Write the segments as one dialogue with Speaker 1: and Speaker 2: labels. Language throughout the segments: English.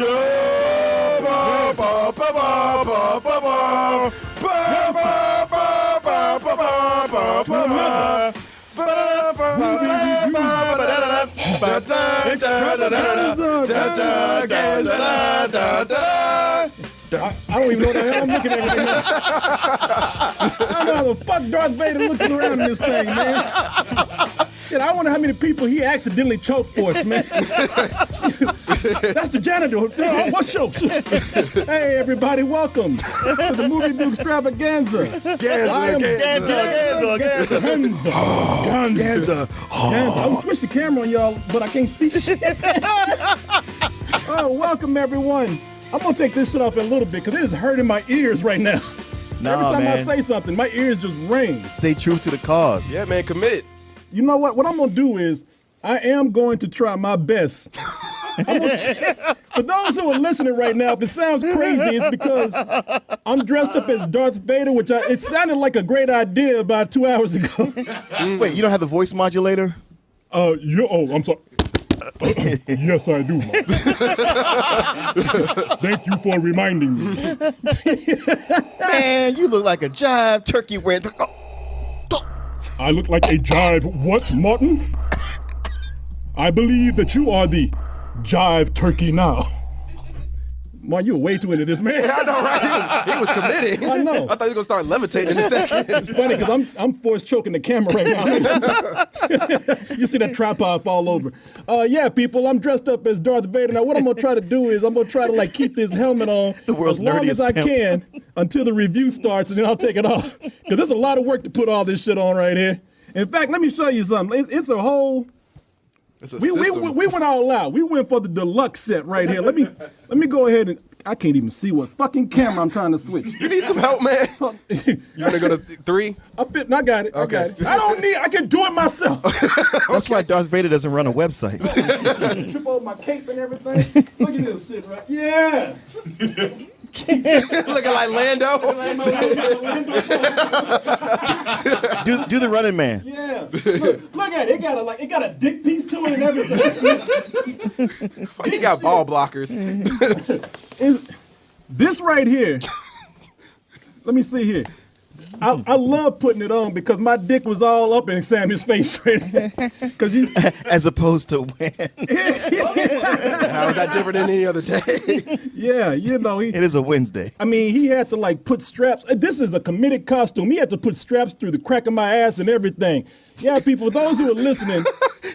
Speaker 1: I don't even know what the hell I'm looking at right now. I don't know how the fuck Darth Vader looking around in this thing, man. Shit, I wonder how many people he accidentally choked for us, man. That's the janitor. What show? Hey, everybody, welcome to the Movie Review Extravaganza. Ganza. I'm switch the camera on y'all, but I can't see shit. Oh, welcome, everyone. I'm going to take this shit off in a little bit because it is hurting my ears right now. Every time I say something, my ears just ring.
Speaker 2: Stay true to the cause.
Speaker 3: Yeah, man, commit.
Speaker 1: You know what? What I'm going to do is I am going to try my best. For those who are listening right now, if it sounds crazy, it's because I'm dressed up as Darth Vader, which it sounded like a great idea about 2 hours ago.
Speaker 2: Wait, you don't have the voice modulator?
Speaker 1: I'm sorry. Yes, I do, Mom. Thank you for reminding me.
Speaker 2: Man, you look like a jive turkey wearing...
Speaker 1: I look like a jive what, Martin? I believe that you are the jive turkey now. Man, you were way too into this, man.
Speaker 3: I know, right? He was committed.
Speaker 1: I know.
Speaker 3: I thought he was going to start levitating in a second.
Speaker 1: It's funny because I'm forced choking the camera right now. You see that tripod fall over. Yeah, people, I'm dressed up as Darth Vader. Now, what I'm going to try to do is I'm going to try to like keep this helmet on as long as I can until the review starts, and then I'll take it off. Because there's a lot of work to put all this shit on right here. In fact, let me show you something. It's a whole... We went all out. We went for the deluxe set right here. Let me go ahead and I can't even see what fucking camera I'm trying to switch.
Speaker 3: You need some help, man. You want to go to 3?
Speaker 1: I got it. Okay. I can do it myself.
Speaker 2: That's why Darth Vader doesn't run a website.
Speaker 1: Trip over my cape and everything. Look at this shit right. Yeah.
Speaker 3: Looking like Lando.
Speaker 2: do the Running Man.
Speaker 1: Yeah. Look at it. It got a dick piece to it and everything.
Speaker 3: He got ball blockers.
Speaker 1: This right here. Let me see here. I love putting it on because my dick was all up in Sammy's face right there.
Speaker 2: As opposed to when.
Speaker 3: How is that different than any other day?
Speaker 1: Yeah,
Speaker 2: it is a Wednesday.
Speaker 1: I mean, he had to like put straps. This is a committed costume. He had to put straps through the crack of my ass and everything. Yeah, people, those who are listening.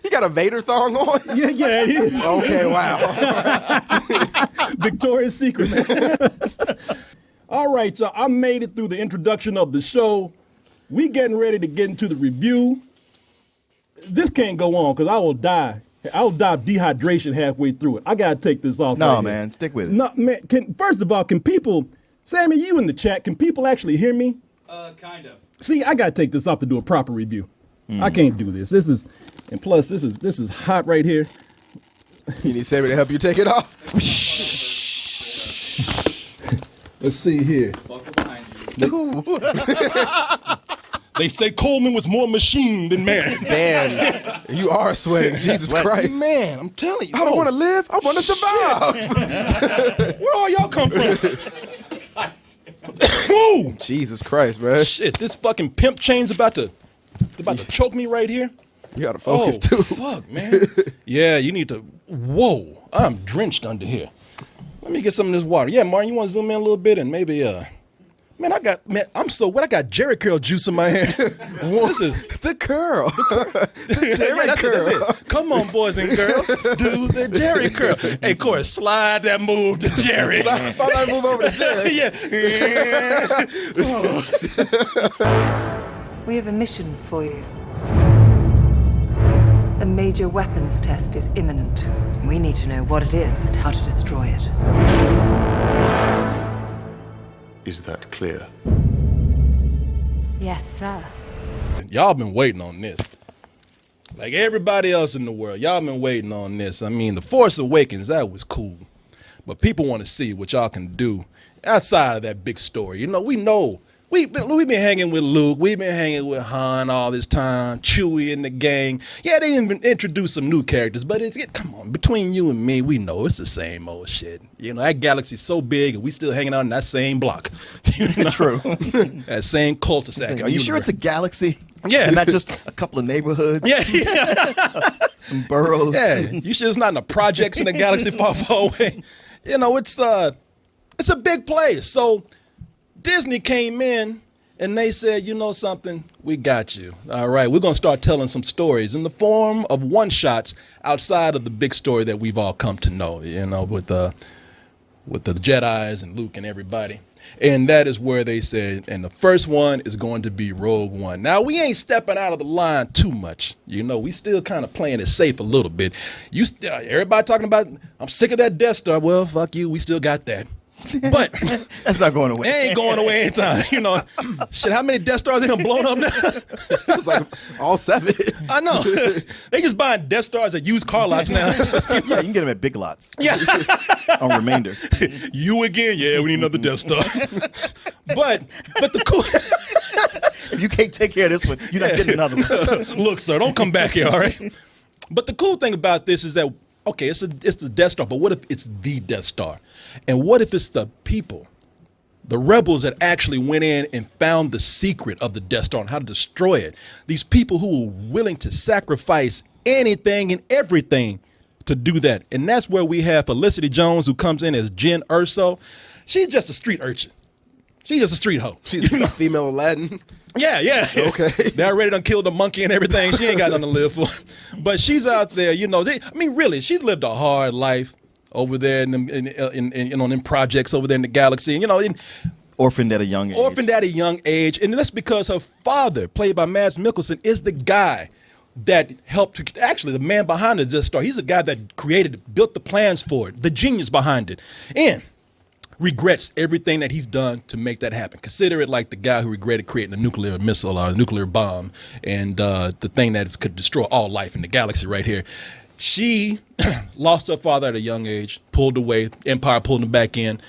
Speaker 3: You got a Vader thong on?
Speaker 1: Yeah, it is.
Speaker 3: Okay, wow.
Speaker 1: Victoria's Secret, man. All right, y'all, I made it through the introduction of the show. We getting ready to get into the review. This can't go on because I will die. I'll die of dehydration halfway through it. I got to take this off.
Speaker 2: No, man, stick with it.
Speaker 1: No, man, first of all, can people, Sammy, you in the chat, can people actually hear me?
Speaker 4: Kind of.
Speaker 1: See, I got to take this off to do a proper review. I can't do this. And plus, this is hot right here.
Speaker 3: You need Sammy to help you take it off?
Speaker 1: Let's see here.
Speaker 4: Buckle behind you.
Speaker 1: They say Coleman was more machine than man.
Speaker 3: Damn, you are sweating. Jesus Christ.
Speaker 1: Man, I'm telling you.
Speaker 3: I don't want to live. I want to survive.
Speaker 1: Where all y'all come from? Whoa!
Speaker 3: Jesus Christ, man.
Speaker 1: Shit, this fucking pimp chain's about to choke me right here.
Speaker 3: You got to focus, too.
Speaker 1: Fuck, man. Yeah, you need to. Whoa, I'm drenched under here. Let me get some of this water. Yeah, Martin, you want to zoom in a little bit and maybe, man, I'm so wet. I got Jerry curl juice in my hand. This is
Speaker 3: the curl. The Jerry curl.
Speaker 1: That's it. Come on, boys and girls, do the Jerry curl. Hey, Corey, slide that move to Jerry.
Speaker 3: Slide that move over to Jerry.
Speaker 1: Yeah.
Speaker 5: We have a mission for you. A major weapons test is imminent. We need to know what it is and how to destroy it.
Speaker 6: Is that clear?
Speaker 5: Yes, sir.
Speaker 1: Y'all been waiting on this. Like everybody else in the world, y'all been waiting on this. I mean, The Force Awakens, that was cool. But people want to see what y'all can do outside of that big story. You know, we know
Speaker 3: we've been hanging with Luke. We've been hanging with Han all this time. Chewie and the gang. Yeah, they even introduced some new characters, but come on, between you and me, we know it's the same old shit. You know, that galaxy's so big, and we still hanging out in that same block. You know?
Speaker 2: True.
Speaker 3: That same cul-de-sac.
Speaker 2: Are you sure it's a galaxy?
Speaker 3: Yeah.
Speaker 2: And not just a couple of neighborhoods?
Speaker 3: Yeah.
Speaker 2: Some boroughs?
Speaker 3: Yeah. You sure it's not in the projects in a galaxy far, far away? You know, it's a big place. So Disney came in and they said, you know something, we got you. All right, we're going to start telling some stories in the form of one-shots outside of the big story that we've all come to know, you know, with the Jedis and Luke and everybody. And that is where they said, and the first one is going to be Rogue One. Now, we ain't stepping out of the line too much. You know, we still kind of playing it safe a little bit. Everybody talking about, I'm sick of that Death Star. Well, fuck you, we still got that. But
Speaker 2: that's not going away.
Speaker 3: It ain't going away anytime. You know, shit, how many Death Stars they done blown up now?
Speaker 7: It was like all 7.
Speaker 3: I know. They just buying Death Stars at used car lots now.
Speaker 2: Yeah, you can get them at Big Lots.
Speaker 3: Yeah.
Speaker 2: On remainder.
Speaker 3: You again? Yeah, we need another Death Star. But the cool.
Speaker 2: If you can't take care of this one, you're not getting another one.
Speaker 3: Look, sir, don't come back here, all right? But the cool thing about this is that, okay, it's the Death Star, but what if it's the Death Star? And what if it's the people, the rebels that actually went in and found the secret of the Death Star and how to destroy it? These people who were willing to sacrifice anything and everything to do that. And that's where we have Felicity Jones, who comes in as Jyn Erso. She's just a street urchin. She's just a street hoe.
Speaker 7: She's a female Aladdin.
Speaker 3: Yeah.
Speaker 7: Okay.
Speaker 3: They already done killed the monkey and everything. She ain't got nothing to live for. But she's out there, you know. Really, she's lived a hard life over there in projects over there in the galaxy. You know,
Speaker 2: orphaned at a young age.
Speaker 3: And that's because her father, played by Mads Mikkelsen, is the guy that helped, actually the man behind the Death Star. He's the guy that created it, built the plans for it, the genius behind it. And regrets everything that he's done to make that happen. Consider it like the guy who regretted creating a nuclear missile or a nuclear bomb and the thing that could destroy all life in the galaxy right here. She lost her father at a young age, pulled away, Empire pulled him back in,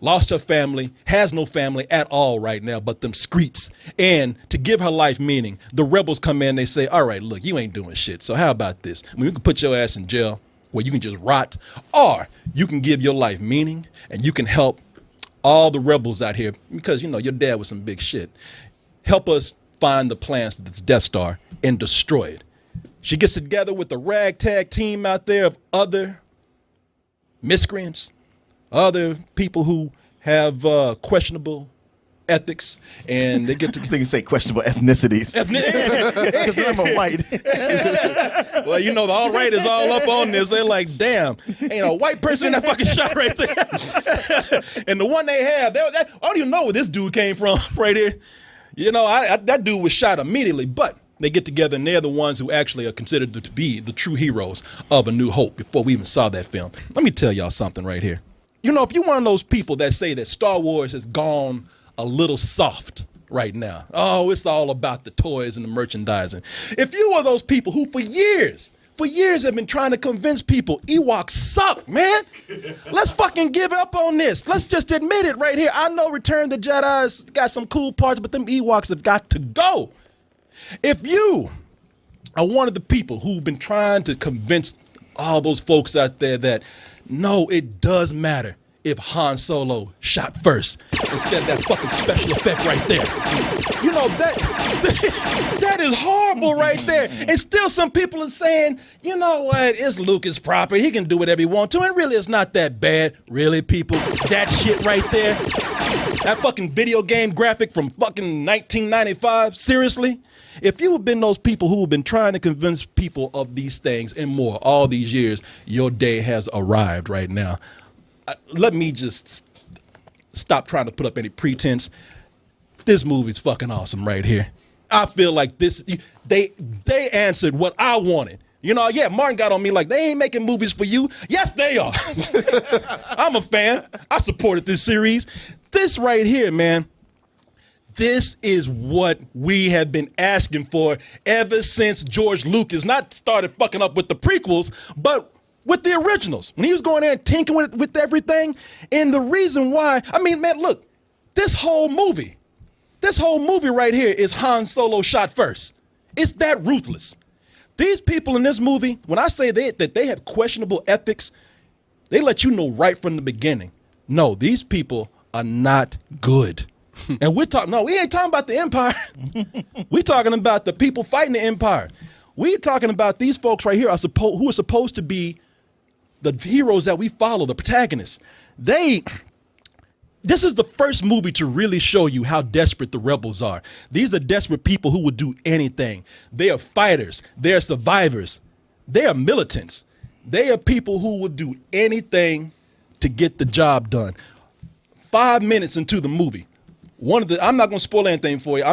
Speaker 3: lost her family, has no family at all right now but them streets. And to give her life meaning, the rebels come in, they say, all right, look, you ain't doing shit. So how about this? I mean, we can put your ass in jail where you can just rot, or you can give your life meaning and you can help all the rebels out here because, you know, your dad was some big shit. Help us find the plans to this Death Star and destroy it. She gets together with a ragtag team out there of other miscreants, other people who have questionable ethics, and they get to.
Speaker 2: I think you say questionable ethnicities. Because I'm a white.
Speaker 3: Well, you know, the alt-right is all up on this. They're like, damn, ain't a white person in that fucking shot right there. And the one they have, I don't even know where this dude came from right here. You know, that dude was shot immediately, but they get together and they're the ones who actually are considered to be the true heroes of A New Hope before we even saw that film. Let me tell y'all something right here. You know, if you're one of those people that say that Star Wars has gone a little soft right now, oh, it's all about the toys and the merchandising. If you are those people who for years have been trying to convince people Ewoks suck, man. Let's fucking give up on this. Let's just admit it right here. I know Return of the Jedi's got some cool parts, but them Ewoks have got to go. If you are one of the people who've been trying to convince all those folks out there that, no, it does matter if Han Solo shot first instead of that fucking special effect right there. You know, that is horrible right there. And still some people are saying, you know what, it's Lucas proper. He can do whatever he wants to. And really, it's not that bad. Really, people, that shit right there, that fucking video game graphic from fucking 1995, seriously? If you have been those people who have been trying to convince people of these things and more all these years, your day has arrived right now. Let me just stop trying to put up any pretense. This movie's fucking awesome right here. I feel like this, they answered what I wanted. You know, yeah, Martin got on me like, they ain't making movies for you. Yes, they are. I'm a fan. I supported this series. This right here, man. This is what we have been asking for ever since George Lucas not started fucking up with the prequels, but with the originals. When he was going there and tinkering with everything. And the reason why, I mean, man, look, this whole movie This whole movie right here is Han Solo shot first. It's that ruthless. These people in this movie, when I say that they have questionable ethics, they let you know right from the beginning. No, these people are not good. And we ain't talking about the Empire. We're talking about the people fighting the Empire. We're talking about these folks right here who are supposed to be the heroes that we follow, the protagonists. This is the first movie to really show you how desperate the rebels are. These are desperate people who would do anything. They are fighters. They are survivors. They are militants. They are people who would do anything to get the job done. 5 minutes into the movie, I'm not going to spoil anything for you.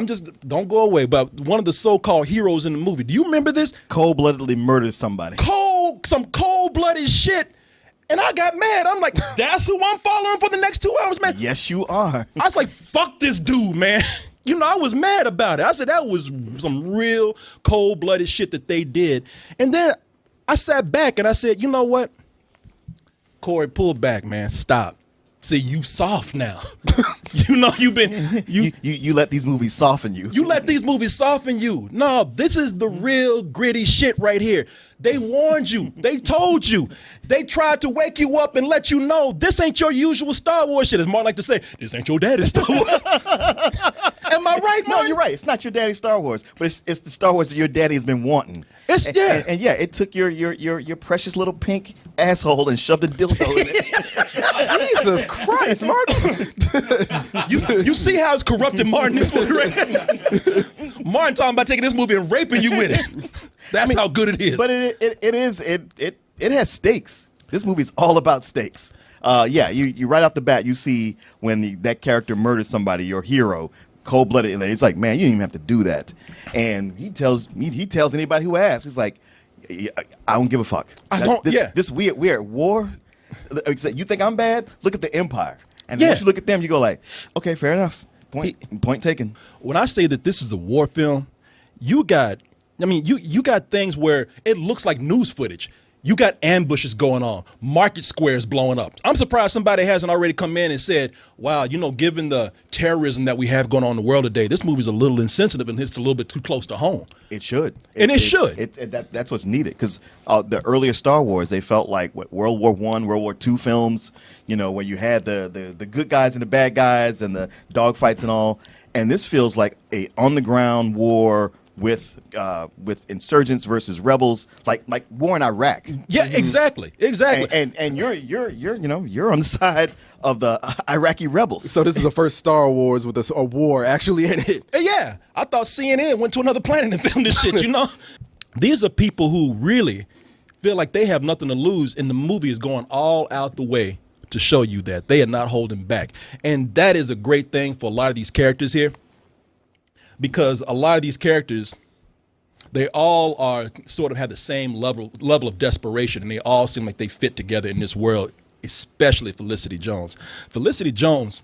Speaker 3: Don't go away, but one of the so-called heroes in the movie, do you remember this?
Speaker 2: Cold-bloodedly murdered somebody.
Speaker 3: Some cold-blooded shit. And I got mad. I'm like, that's who I'm following for the next 2 hours, man.
Speaker 2: Yes, you are.
Speaker 3: I was like, fuck this dude, man. I was mad about it. I said, that was some real cold-blooded shit that they did. And then I sat back and I said, you know what? Corey, pull back, man. Stop. See, you soft now.
Speaker 2: You let these movies soften you.
Speaker 3: You let these movies soften you. No, this is the real gritty shit right here. They warned you. They told you. They tried to wake you up and let you know this ain't your usual Star Wars shit. As Martin like to say, this ain't your daddy's Star Wars. Am I right, Martin?
Speaker 2: No, you're right. It's not your daddy's Star Wars, but it's the Star Wars that your daddy has been wanting. And it took your precious little pink asshole and shoved a dildo in it.
Speaker 7: Jesus Christ, Martin.
Speaker 3: You see how it's corrupted Martin this movie, right? Martin talking about taking this movie and raping you with it. That's how good it is.
Speaker 2: But it has stakes. This movie's all about stakes. You right off the bat, you see when that character murders somebody, your hero, cold-blooded, and it's like, man, you didn't even have to do that. And he tells anybody who asks, he's like, I don't give a fuck. We're at war. You think I'm bad? Look at the Empire. And once you look at them, you go like, okay, fair enough. Point taken.
Speaker 3: When I say that this is a war film, you got things where it looks like news footage. You got ambushes going on, market squares blowing up. I'm surprised somebody hasn't already come in and said, wow, given the terrorism that we have going on in the world today, this movie's a little insensitive and it's a little bit too close to home.
Speaker 2: It should.
Speaker 3: It should.
Speaker 2: That's what's needed, because the earlier Star Wars, they felt like World War I, World War II films, where you had the good guys and the bad guys and the dogfights and all. And this feels like a on-the-ground war with insurgents versus rebels, like war in Iraq.
Speaker 3: Yeah, exactly.
Speaker 2: And you're on the side of the Iraqi rebels.
Speaker 7: So this is the first Star Wars with a war actually in it.
Speaker 3: Yeah, I thought CNN went to another planet and filmed this shit. These are people who really feel like they have nothing to lose, and the movie is going all out the way to show you that they are not holding back, and that is a great thing for a lot of these characters here. Because a lot of these characters, they all are sort of have the same level of desperation, and they all seem like they fit together in this world, especially Felicity Jones. Felicity Jones,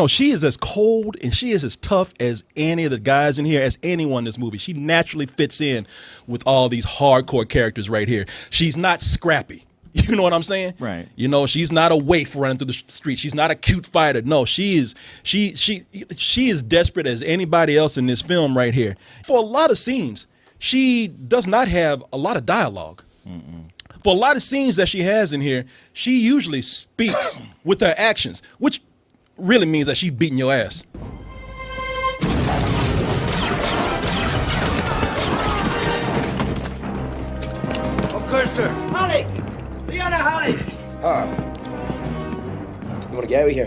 Speaker 3: she is as cold and she is as tough as any of the guys in here, as anyone in this movie. She naturally fits in with all these hardcore characters right here. She's not scrappy. You know what I'm saying?
Speaker 2: Right.
Speaker 3: She's not a waif running through the street. She's not a cute fighter. No, she is desperate as anybody else in this film right here. For a lot of scenes, she does not have a lot of dialogue. For a lot of scenes that she has in here, she usually speaks with her actions, which really means that she's beating your ass.
Speaker 8: Cursor! Holly! Liana Holly!
Speaker 9: You want to get out of here?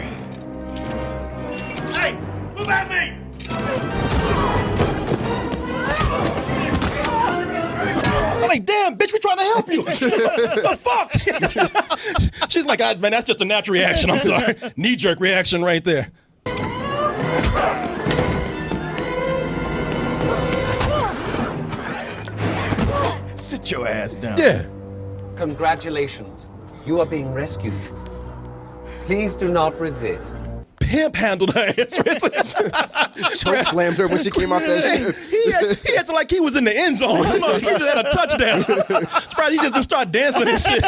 Speaker 8: Hey! Move at me!
Speaker 3: I'm like, damn, bitch, we trying to help you. The fuck? She's like, man, that's just a natural reaction. I'm sorry. Knee-jerk reaction right there.
Speaker 2: Sit your ass down.
Speaker 3: Yeah.
Speaker 9: Congratulations. You are being rescued. Please do not resist.
Speaker 3: Pimp handled her ass.
Speaker 7: Choke slammed her when she came off that shit.
Speaker 3: He acted like he was in the end zone. He just had a touchdown. Surprised he just didn't start dancing and shit.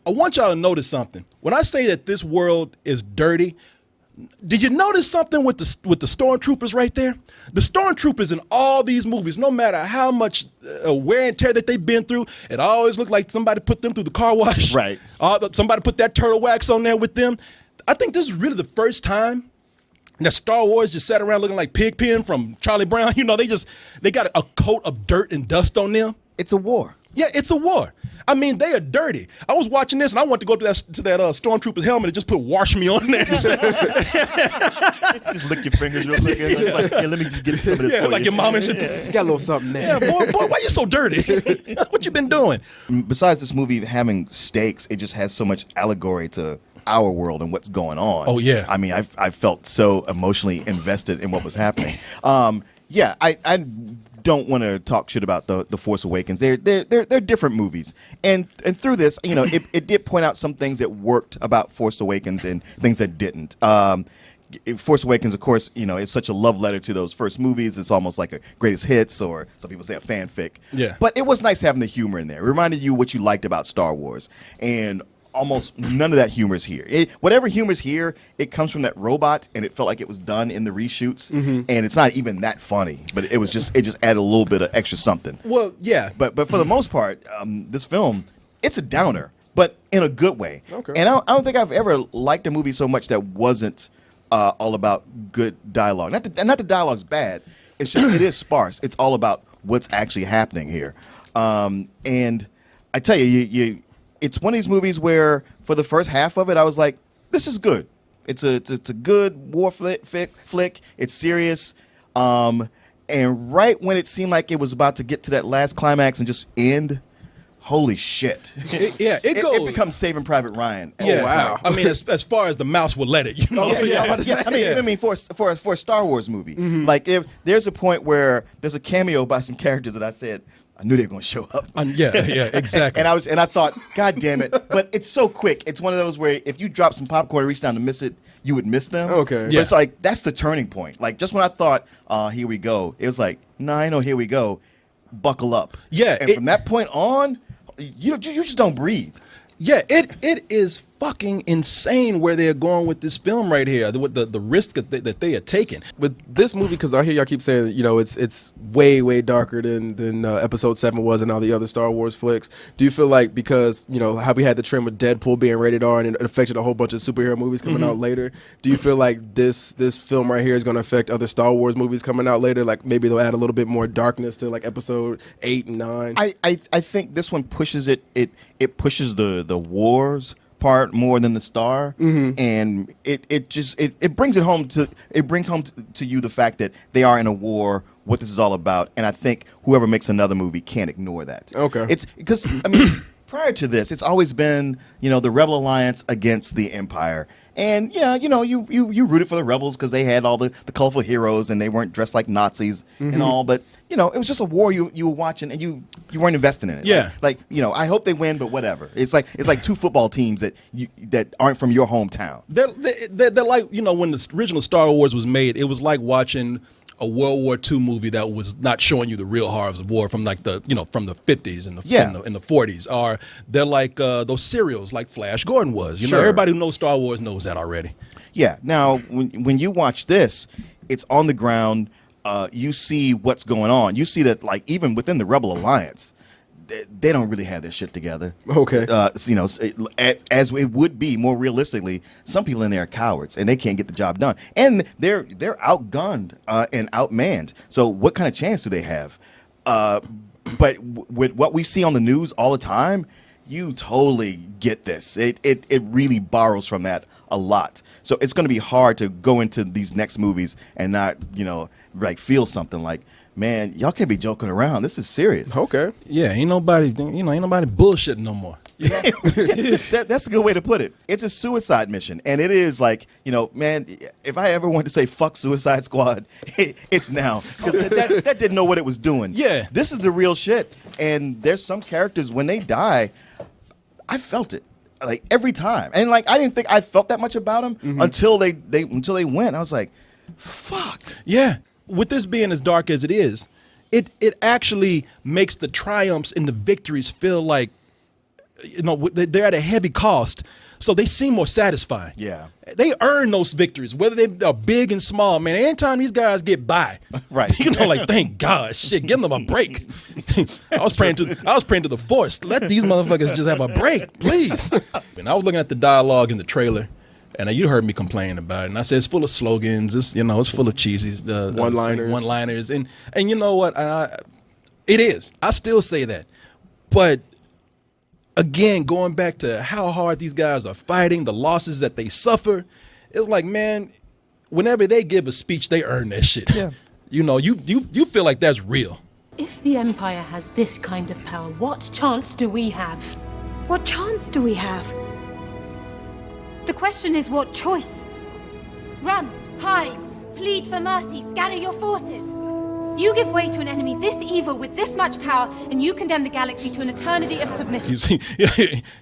Speaker 3: I want y'all to notice something. When I say that this world is dirty, Did you notice something with the stormtroopers right there? The stormtroopers in all these movies, no matter how much wear and tear that they've been through, it always looked like somebody put them through the car wash.
Speaker 2: Right.
Speaker 3: Somebody put that turtle wax on there with them. I think this is really the first time that Star Wars just sat around looking like Pigpen from Charlie Brown. You know, they got a coat of dirt and dust on them.
Speaker 2: It's a war.
Speaker 3: Yeah, it's a war. I mean, they are dirty. I was watching this, and I wanted to go to that stormtrooper's helmet and just put "wash me" on there.
Speaker 2: Just lick your fingers real quick. And like, let me just get some of this for
Speaker 3: like
Speaker 2: you.
Speaker 3: your mom and shit.
Speaker 7: You got a little something there.
Speaker 3: Yeah, boy, why you so dirty? What you been doing?
Speaker 2: Besides this movie having stakes, it just has so much allegory to our world and what's going on.
Speaker 3: Oh, yeah.
Speaker 2: I mean, I felt so emotionally invested in what was happening. Yeah, I don't want to talk shit about the Force Awakens. They're different movies, and through this, you know, it did point out some things that worked about Force Awakens and things that didn't. Force Awakens, of course, you know, it's such a love letter to those first movies. It's almost like a greatest hits, or some people say a fanfic.
Speaker 3: Yeah.
Speaker 2: But it was nice having the humor in there. It reminded you what you liked about Star Wars, and almost none of that humor is here. Whatever humor is here, it comes from that robot, and it felt like it was done in the reshoots, and it's not even that funny. But it just added a little bit of extra something.
Speaker 3: Well, yeah.
Speaker 2: But for the most part, this film, it's a downer, but in a good way.
Speaker 7: Okay.
Speaker 2: And I don't think I've ever liked a movie so much that wasn't all about good dialogue. Not the dialogue's bad. It's just it is sparse. It's all about what's actually happening here. And I tell you, it's one of these movies where for the first half of it, I was like, this is good. It's a good war flick. It's serious. And right when it seemed like it was about to get to that last climax and just end, holy shit.
Speaker 3: It
Speaker 2: becomes Saving Private Ryan.
Speaker 3: Yeah,
Speaker 2: Oh, wow.
Speaker 3: I mean, as far as the mouse will let it, you know.
Speaker 2: I mean, for a Star Wars movie, like if there's a point where there's a cameo by some characters that I said, I knew they were going to show up.
Speaker 3: Yeah, exactly.
Speaker 2: and I thought, God damn it! But it's so quick. It's one of those where if you drop some popcorn and reach down to miss it, you would miss them.
Speaker 7: Okay.
Speaker 2: But
Speaker 3: Yeah.
Speaker 2: it's like that's the turning point. Like just when I thought, here we go, it was like, no, I know, here we go. Buckle up.
Speaker 3: Yeah,
Speaker 2: And from that point on, you just don't breathe.
Speaker 3: Yeah, it is fucking insane where they're going with this film right here. The risk that they are taking.
Speaker 7: With this movie, because I hear y'all keep saying, you know, it's way darker than Episode 7 was and all the other Star Wars flicks. Do you feel like because, you know, how we had the trend with Deadpool being rated R and it affected a whole bunch of superhero movies coming out later, do you feel like this film right here is going to affect other Star Wars movies coming out later? Like maybe they'll add a little bit more darkness to like Episode 8 and 9?
Speaker 2: I think this one pushes it pushes the wars part more than the star, and it brings home to you the fact that they are in a war, what this is all about, and I think whoever makes another movie can't ignore that.
Speaker 7: Okay.
Speaker 2: It's because I mean prior to this, it's always been, you know, the Rebel Alliance against the Empire. And yeah, you know, you rooted for the rebels because they had all the colorful heroes and they weren't dressed like Nazis and all. But you know, it was just a war you were watching and you weren't investing in it.
Speaker 3: Yeah.
Speaker 2: Like you know, I hope they win, but whatever. It's like two football teams that aren't from your hometown.
Speaker 3: They're like, you know, when the original Star Wars was made, it was like watching a World War II movie that was not showing you the real horrors of war from like the, you know, from the 50s and the 40s. Or they're like those serials like Flash Gordon was. You know, everybody who knows Star Wars knows that already.
Speaker 2: Yeah. Now, when you watch this, it's on the ground. You see what's going on. You see that, like, even within the Rebel Alliance, they don't really have their shit together.
Speaker 7: Okay.
Speaker 2: You know, as it would be more realistically, some people in there are cowards and they can't get the job done, and they're outgunned and outmanned. So what kind of chance do they have? But with what we see on the news all the time, you totally get this. It really borrows from that a lot. So it's going to be hard to go into these next movies and not, you know, like feel something like, man, y'all can't be joking around. This is serious.
Speaker 7: Okay.
Speaker 3: Yeah, ain't nobody bullshitting no more. You know?
Speaker 2: That's a good way to put it. It's a suicide mission, and it is like, you know, man, if I ever wanted to say fuck Suicide Squad, it's now, because that didn't know what it was doing.
Speaker 3: Yeah.
Speaker 2: This is the real shit, and there's some characters, when they die, I felt it. Like every time, and like I didn't think I felt that much about them until they went. I was like, fuck.
Speaker 3: Yeah. With this being as dark as it is, it actually makes the triumphs and the victories feel like they're at a heavy cost, so they seem more satisfying.
Speaker 2: Yeah.
Speaker 3: They earn those victories, whether they are big and small. Man, anytime these guys get by,
Speaker 2: Right.
Speaker 3: like, thank God, shit, give them a break. I was praying to the Force. Let these motherfuckers just have a break, please. And I was looking at the dialogue in the trailer, and you heard me complain about it. And I said it's full of slogans. It's full of cheesy one-liners, and you know what? It is. I still say that, but. Again, going back to how hard these guys are fighting, the losses that they suffer, it's like, man, whenever they give a speech, they earn that shit.
Speaker 2: Yeah.
Speaker 3: You feel like that's real.
Speaker 10: If the Empire has this kind of power, what chance do we have?
Speaker 11: What chance do we have? The question is, what choice? Run, hide, plead for mercy, scatter your forces. You give way to an enemy this evil with this much power, and you condemn the galaxy to an eternity of submission.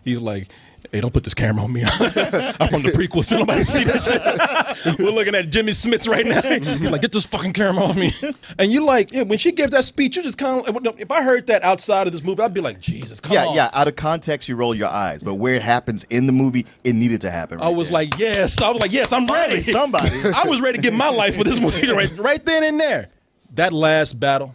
Speaker 3: He's like, hey, don't put this camera on me. I'm from the prequels. Don't nobody see that shit. We're looking at Jimmy Smits right now. He's like, get this fucking camera off me. And you like, when she gave that speech, you just kind of, if I heard that outside of this movie, I'd be like, Jesus, come on.
Speaker 2: Yeah, out of context, you roll your eyes. But where it happens in the movie, it needed to happen.
Speaker 3: I was like, yes, I'm ready.
Speaker 2: Somebody.
Speaker 3: I was ready to give my life for this movie right then and there. That last battle,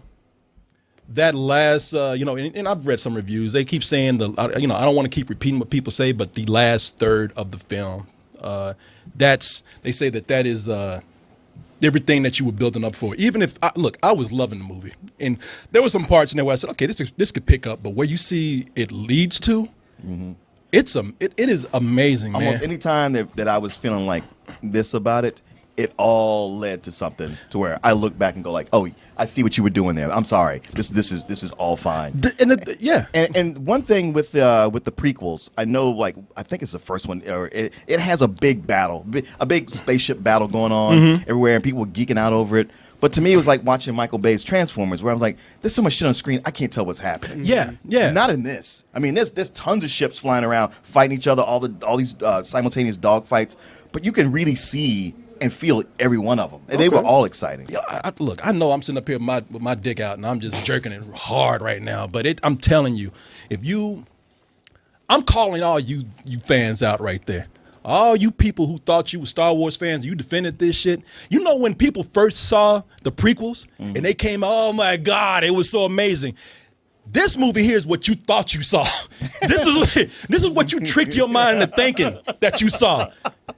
Speaker 3: and I've read some reviews. They keep saying I don't want to keep repeating what people say, but the last third of the film, they say that is everything that you were building up for. Even if I was loving the movie, and there were some parts in there where I said, okay, this could pick up, but where you see it leads to, it is amazing.
Speaker 2: Almost
Speaker 3: man.
Speaker 2: any time that I was feeling like this about it, it all led to something to where I look back and go like, oh, I see what you were doing there. I'm sorry. This is all fine.
Speaker 3: Yeah.
Speaker 2: And one thing with the prequels, I know, like, I think it's the first one, or it has a big battle, a big spaceship battle going on everywhere, and people were geeking out over it. But to me, it was like watching Michael Bay's Transformers, where I was like, there's so much shit on screen, I can't tell what's happening.
Speaker 3: Yeah.
Speaker 2: Not in this. I mean, there's tons of ships flying around, fighting each other, all these simultaneous dogfights, but you can really see and feel every one of them. Okay. They were all exciting.
Speaker 3: Yeah, look, I know I'm sitting up here with my dick out, and I'm just jerking it hard right now. But I'm telling you, I'm calling all you fans out right there. All you people who thought you were Star Wars fans, you defended this shit. You know when people first saw the prequels and they came, oh my God, it was so amazing. This movie here is what you thought you saw. This is what you tricked your mind into thinking that you saw.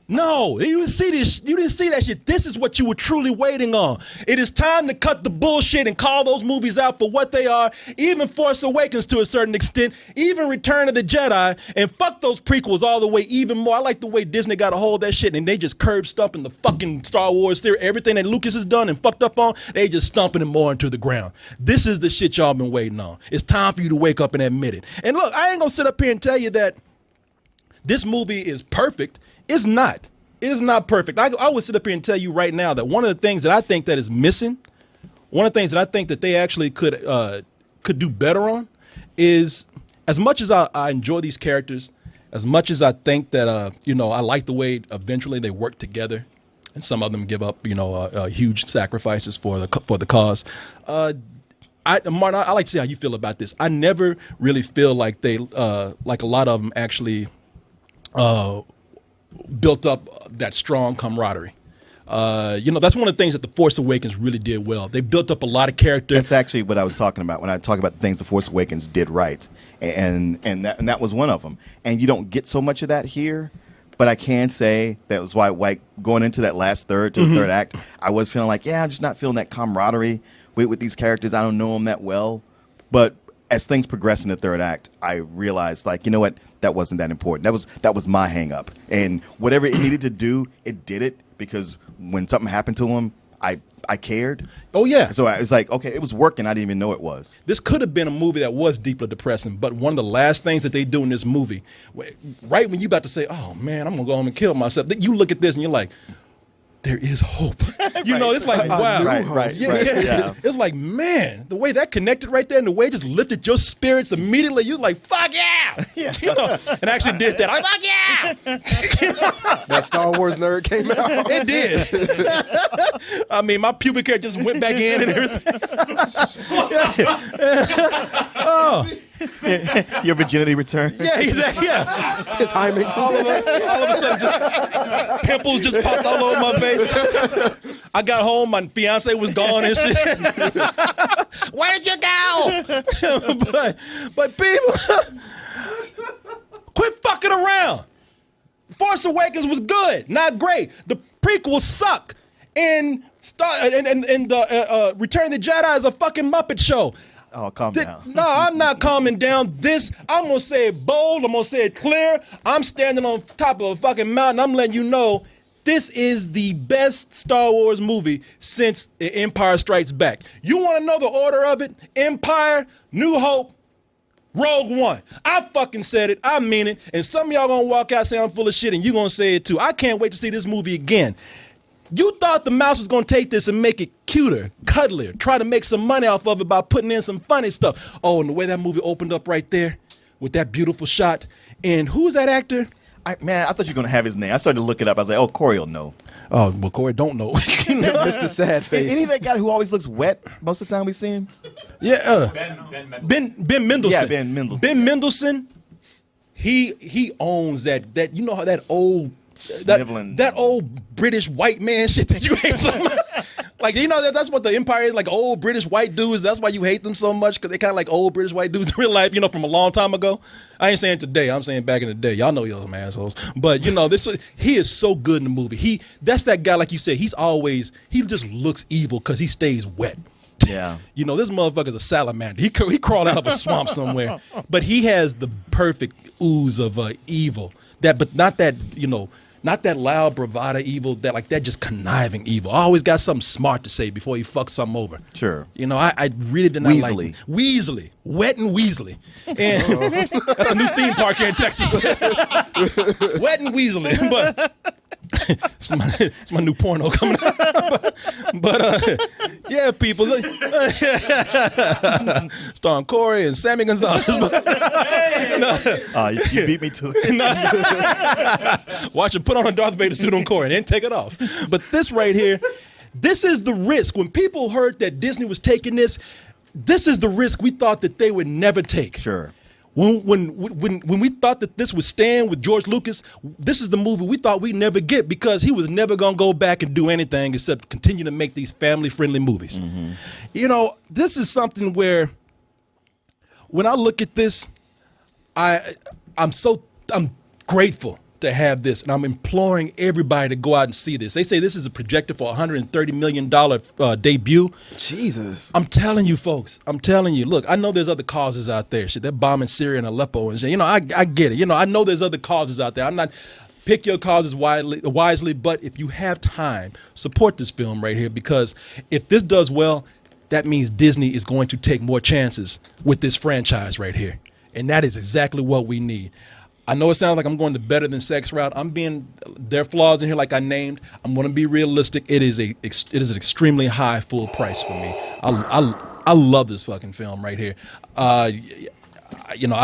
Speaker 3: No, you didn't see this. You didn't see that shit. This is what you were truly waiting on. It is time to cut the bullshit and call those movies out for what they are. Even Force Awakens to a certain extent. Even Return of the Jedi. And fuck those prequels all the way even more. I like the way Disney got a hold of that shit and they just curb stomping the fucking Star Wars theory. Everything that Lucas has done and fucked up on, they just stomping it more into the ground. This is the shit y'all been waiting on. It's time for you to wake up and admit it. And look, I ain't gonna sit up here and tell you that this movie is perfect. It's not. It is not perfect. I would sit up here and tell you right now that one of the things that I think that is missing, one of the things that I think that they actually could do better on, is as much as I enjoy these characters, as much as I think that I like the way eventually they work together, and some of them give up huge sacrifices for the cause. Martin, I like to see how you feel about this. I never really feel like they like a lot of them actually built up that strong camaraderie. That's one of the things that The Force Awakens really did well. They built up a lot of character.
Speaker 2: That's actually what I was talking about when I talk about the things The Force Awakens did right, and that was one of them. And you don't get so much of that here, but I can say that was why going into that last third to the third act, I was feeling like, I'm just not feeling that camaraderie with these characters. I don't know them that well, but as things progress in the third act, I realized, like, you know what? That wasn't that important. That was my hang up. And whatever it needed to do, it did it, because when something happened to him, I cared.
Speaker 3: Oh, yeah.
Speaker 2: So I was like, okay, it was working. I didn't even know it was.
Speaker 3: This could have been a movie that was deeply depressing, but one of the last things that they do in this movie, right when you about to say, oh, man, I'm going to go home and kill myself, you look at this and you're like, there is hope. It's like, wow.
Speaker 2: Right. Yeah.
Speaker 3: It's like, man, the way that connected right there and the way it just lifted your spirits immediately, you're like, fuck yeah. And I actually did that. I'm like, yeah.
Speaker 7: That Star Wars nerd came out.
Speaker 3: It did. I mean, my pubic hair just went back in and everything.
Speaker 2: Your virginity return.
Speaker 3: Yeah, exactly. Yeah.
Speaker 7: His hymen.
Speaker 3: All of a sudden, just pimples just popped all over my face. I got home, my fiance was gone and shit. Where did you go? but people, quit fucking around. Force Awakens was good, not great. The prequels suck. And the Return of the Jedi is a fucking Muppet show.
Speaker 2: Oh, calm down.
Speaker 3: No, I'm not calming down. I'm going to say it bold. I'm going to say it clear. I'm standing on top of a fucking mountain. I'm letting you know this is the best Star Wars movie since Empire Strikes Back. You want to know the order of it? Empire, New Hope, Rogue One. I fucking said it. I mean it. And some of y'all going to walk out saying I'm full of shit, and you going to say it too. I can't wait to see this movie again. You thought the mouse was going to take this and make it cuter, cuddlier, try to make some money off of it by putting in some funny stuff. Oh, and the way that movie opened up right there with that beautiful shot. And who's that actor?
Speaker 2: I thought you were going to have his name. I started to look it up. I was like, oh, Corey will know.
Speaker 3: Oh, well, Corey don't know.
Speaker 7: Mr. Sad Face.
Speaker 2: Any of that guy who always looks wet most of the time we see him?
Speaker 3: Yeah. Ben Mendelsohn.
Speaker 2: Yeah, Ben Mendelsohn.
Speaker 3: Ben Mendelsohn, he owns that you know how that old
Speaker 2: Sniveling.
Speaker 3: That old British white man shit that you hate so much. Like, you know, that's what the Empire is, like old British white dudes. That's why you hate them so much, because they kind of like old British white dudes in real life, you know, from a long time ago. I ain't saying today. I'm saying back in the day. Y'all know y'all some assholes. But, you know, he is so good in the movie. That's that guy, like you said, he just looks evil because he stays wet.
Speaker 2: Yeah.
Speaker 3: You know, this motherfucker's a salamander. He crawled out of a swamp somewhere. But he has the perfect ooze of evil. But not that, you know, not that loud bravado evil, that just conniving evil. I always got something smart to say before he fucks something over.
Speaker 2: Sure.
Speaker 3: You know, I really did not like Weasley. Wet and Weasley. And that's a new theme park here in Texas. Wet and Weasley. But it's my new porno coming out. but yeah, people. Starring Corey and Sammy Gonzalez.
Speaker 2: You beat me to it.
Speaker 3: Watch him put on a Darth Vader suit on Corey and then take it off. But this right here, this is the risk. When people heard that Disney was taking this is the risk we thought that they would never take.
Speaker 2: Sure.
Speaker 3: When we thought that this would stand with George Lucas, this is the movie we thought we'd never get, because he was never going to go back and do anything except continue to make these family-friendly movies. Mm-hmm. You know, this is something where when I look at this, I'm grateful to have this, and I'm imploring everybody to go out and see this. They say this is a projected for $130 million debut.
Speaker 7: Jesus.
Speaker 3: I'm telling you, folks. I'm telling you. Look, I know there's other causes out there. Shit, they're bombing Syria and Aleppo and shit. You know, I get it. You know, I know there's other causes out there. I'm not pick your causes wisely, but if you have time, support this film right here, because if this does well, that means Disney is going to take more chances with this franchise right here, and that is exactly what we need. I know it sounds like I'm going the better than sex route. There are flaws in here like I named. I'm going to be realistic. It is an extremely high full price for me. I love this fucking film right here. You know,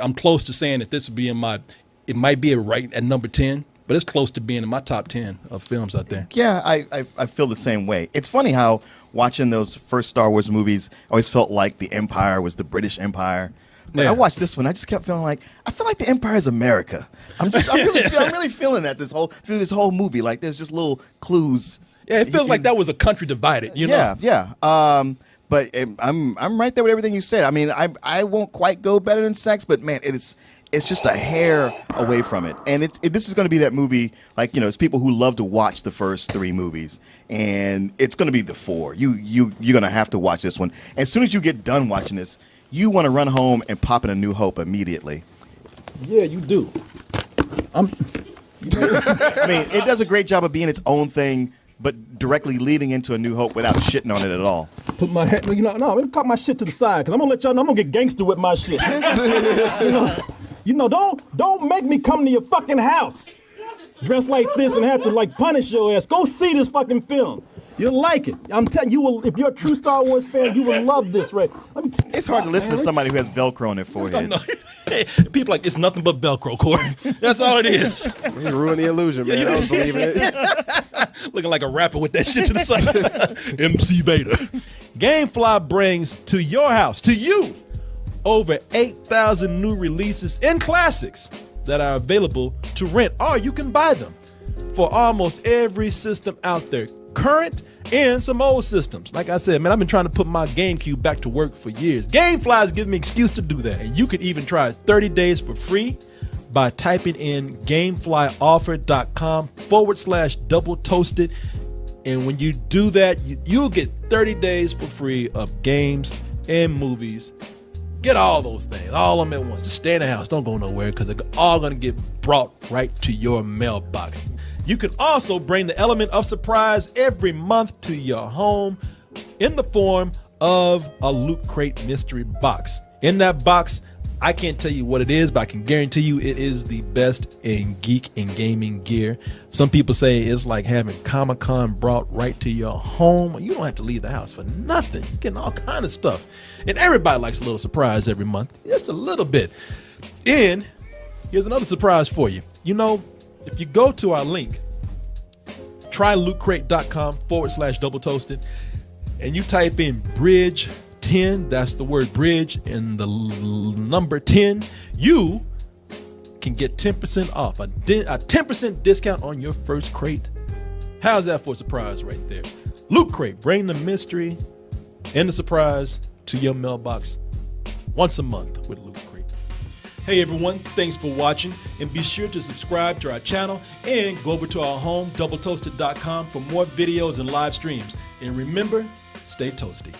Speaker 3: I'm close to saying that this would be it might be right at number 10, but it's close to being in my top 10 of films out there.
Speaker 2: Yeah, I feel the same way. It's funny how watching those first Star Wars movies, I always felt like the Empire was the British Empire. But I watched this one, I just kept feeling like, I feel like the Empire is America. I'm really feeling that through this whole movie. Like, there's just little clues.
Speaker 3: Yeah, it feels like that was a country divided, you know?
Speaker 2: Yeah. But I'm right there with everything you said. I mean, I won't quite go better than sex, but man, it's just a hair away from it. And this is going to be that movie, like, you know, it's people who love to watch the first 3 movies, and it's going to be the 4. You're going to have to watch this one. As soon as you get done watching this, you want to run home and pop in A New Hope immediately.
Speaker 1: Yeah, you do.
Speaker 2: I mean, it does a great job of being its own thing, but directly leading into A New Hope without shitting on it at all.
Speaker 1: Put my head, I'm gonna cut my shit to the side, because I'm gonna let y'all know I'm gonna get gangster with my shit. you know, don't make me come to your fucking house dressed like this and have to like punish your ass. Go see this fucking film. You'll like it. I'm telling you, if you're a true Star Wars fan, you will love this, right?
Speaker 2: It's hard to listen to somebody who has Velcro on their forehead.
Speaker 3: People like, it's nothing but Velcro, Corey. That's all it is.
Speaker 7: You ruined the illusion, man. I was believing it.
Speaker 3: Looking like a rapper with that shit to the side. MC Vader. Gamefly brings to your house, to you, over 8,000 new releases and classics that are available to rent, or you can buy them for almost every system out there, current and some old systems. Like I said, man, I've been trying to put my GameCube back to work for years. GameFly's giving me an excuse to do that. And you can even try 30 days for free by typing in gameflyoffer.com/double toasted. And when you do that, you'll get 30 days for free of games and movies. Get all those things, all of them at once. Just stay in the house. Don't go nowhere, because they're all going to get brought right to your mailbox. You can also bring the element of surprise every month to your home in the form of a Loot Crate mystery box. In that box, I can't tell you what it is, but I can guarantee you it is the best in geek and gaming gear. Some people say it's like having Comic-Con brought right to your home. You don't have to leave the house for nothing. You're getting all kind of stuff. And everybody likes a little surprise every month, just a little bit. And here's another surprise for you. You know, if you go to our link, trylootcrate.com/double toasted, and you type in bridge 10, that's the word bridge and the number 10, you can get 10% off, a 10% discount on your first crate. How's that for a surprise right there? Loot Crate, bring the mystery and the surprise to your mailbox once a month with Loot Crate. Hey everyone, thanks for watching, and be sure to subscribe to our channel and go over to our home, doubletoasted.com, for more videos and live streams. And remember, stay toasty.